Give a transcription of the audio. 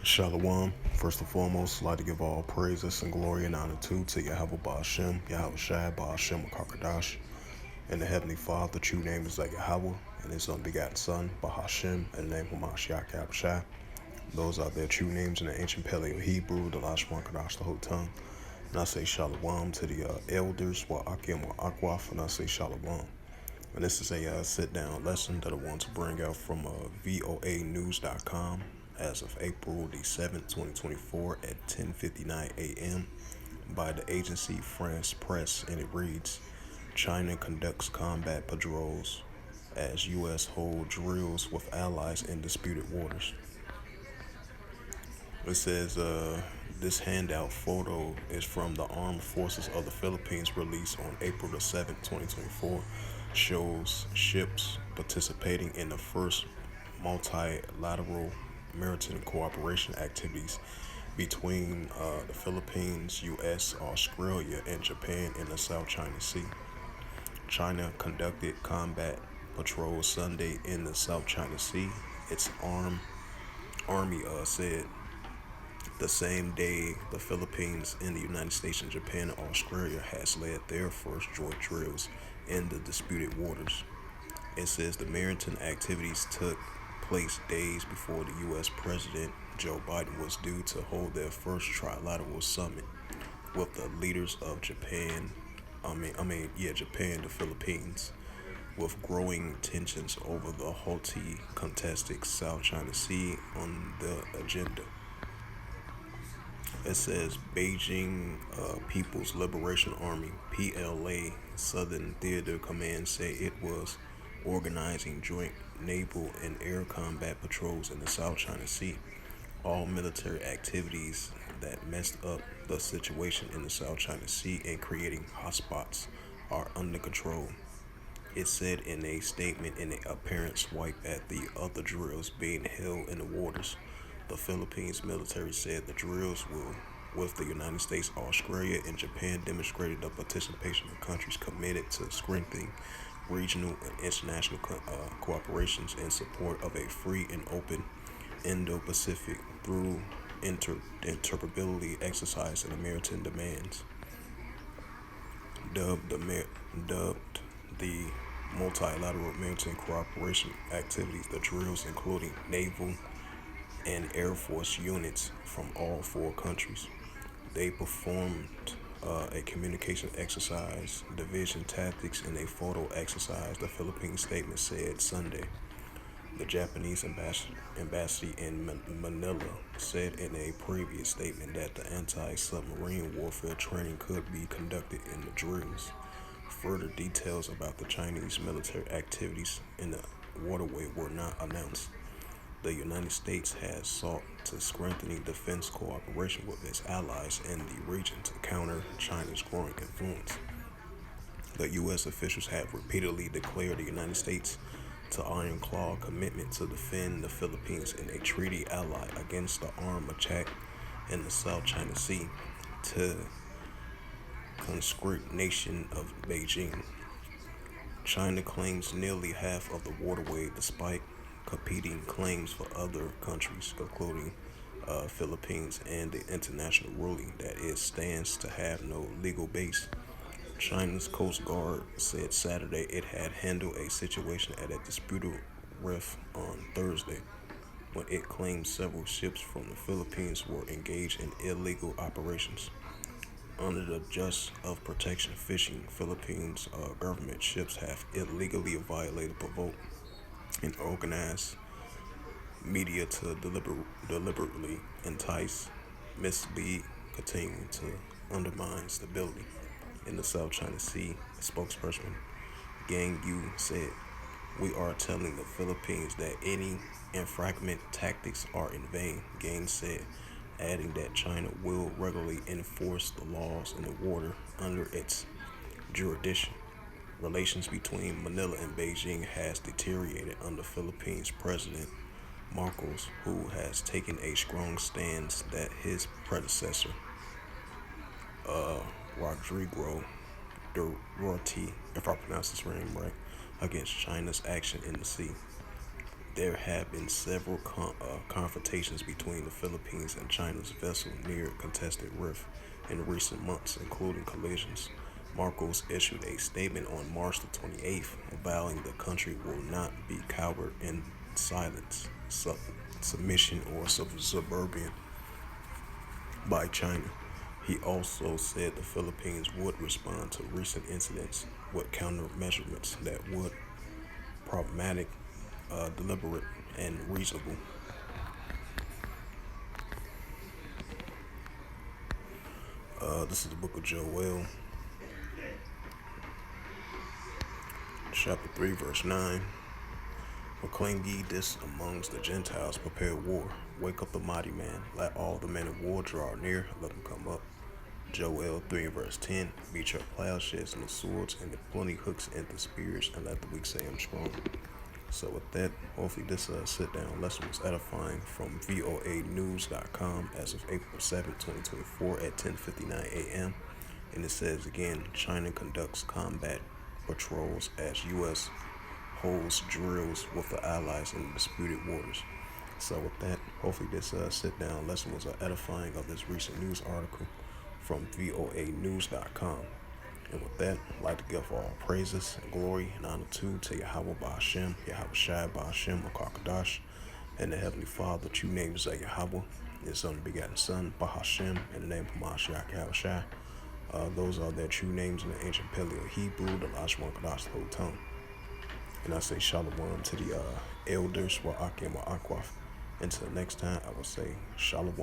Shalom. First and foremost, I'd like to give all praises and glory and honor to Yahweh Ba'ashem, Yahweh Shai, Ba'ashem Kakadash, and the Heavenly Father. The true name is like Yahweh, and His unbegotten Son, Bahashem, and the name of Mashiach Yahushai. Those are their true names in the ancient Paleo Hebrew, the Lashwan Kadash, the whole tongue. And I say Shalom to the elders, Wa'akim Wa'akwaf, and I say Shalom. And this is a sit-down lesson that I want to bring out from voanews.com as of April the 7th, 2024 at 10:59 a.m. by the agency France Press, and it reads, China conducts combat patrols as U.S. hold drills with allies in disputed waters. It says this handout photo is from the Armed Forces of the Philippines released on April the 7th, 2024, shows ships participating in the first multilateral maritime cooperation activities between the Philippines, U.S., Australia, and Japan in the South China Sea. China conducted combat patrols Sunday in the South China Sea. Its army said the same day the Philippines and the United States and Japan and Australia has led their first joint drills in the disputed waters. It says the maritime activities took place days before the U.S. President Joe Biden was due to hold their first trilateral summit with the leaders of Japan, the Philippines, with growing tensions over the hotly contested South China Sea on the agenda. It says Beijing People's Liberation Army (PLA) Southern Theater Command said it was organizing joint naval and air combat patrols in the South China Sea. All military activities that messed up the situation in the South China Sea and creating hotspots are under control. It said in a statement in an apparent swipe at the other drills being held in the waters. The Philippines military said the drills with the United States, Australia, and Japan demonstrated the participation of countries committed to strengthening regional and international cooperations in support of a free and open Indo-Pacific through interoperability exercise and the maritime demands. Dubbed the multilateral maritime cooperation activities, the drills including naval and Air Force units from all four countries. They performed a communication exercise, division tactics, and a photo exercise, the Philippines statement said Sunday. The Japanese embassy in Manila said in a previous statement that the anti-submarine warfare training could be conducted in the drills. Further details about the Chinese military activities in the waterway were not announced. The United States has sought to strengthen defense cooperation with its allies in the region to counter China's growing influence. The U.S. officials have repeatedly declared the United States to ironclad commitment to defend the Philippines in a treaty ally against the armed attack in the South China Sea to conscript nation of Beijing. China claims nearly half of the waterway despite competing claims for other countries, including Philippines, and the international ruling that it stands to have no legal base. China's Coast Guard said Saturday it had handled a situation at a disputed reef on Thursday when it claimed several ships from the Philippines were engaged in illegal operations. Under the Just of Protection Fishing, Philippines government ships have illegally violated, provoked, and organized media to deliberately entice, mislead, continue to undermine stability in the South China Sea. A spokesperson Gang Yu said, "We are telling the Philippines that any infringement tactics are in vain," Gang said, adding that China will regularly enforce the laws in the water under its jurisdiction. Relations between Manila and Beijing has deteriorated under Philippines President Marcos, who has taken a strong stance that his predecessor, Rodrigo Duterte, if I pronounce his name right, against China's action in the sea. There have been several confrontations between the Philippines and China's vessel near contested rift in recent months, including collisions. Marcos issued a statement on March the 28th, vowing the country will not be coward in silence, submission, or suburban by China. He also said the Philippines would respond to recent incidents with countermeasures that would pragmatic, deliberate, and reasonable. This is the book of Joel, chapter 3, verse 9. Proclaim ye this amongst the Gentiles, prepare war. Wake up the mighty man, let all the men of war draw near, let them come up. Joel 3 verse 10. Beat your plowshares and the swords and the plenty hooks and the spears, and let the weak say I'm strong. So with that, hopefully this sit down lesson was edifying from voanews.com as of April 7, 2024 at 10:59 a.m. And it says again, China conducts combat patrols as U.S. holds drills with the allies in the disputed waters. So with that, hopefully this sit down lesson was edifying of this recent news article from voanews.com. And with that, I'd like to give all praises, and glory, and honor to Yahweh Ba'ashem, Yahweh Shai Ba'ashem, Akakadash, and the Heavenly Father, true names of Yahweh, His unbegotten Son, Bahashem, in the name of Mashiach Yahweh Shai. Those are their true names in the ancient Paleo Hebrew, the Lashwan Kadash, the whole tongue. And I say Shalom to the elders, Wa'akim Wa'akwaf. Until next time, I will say Shalom.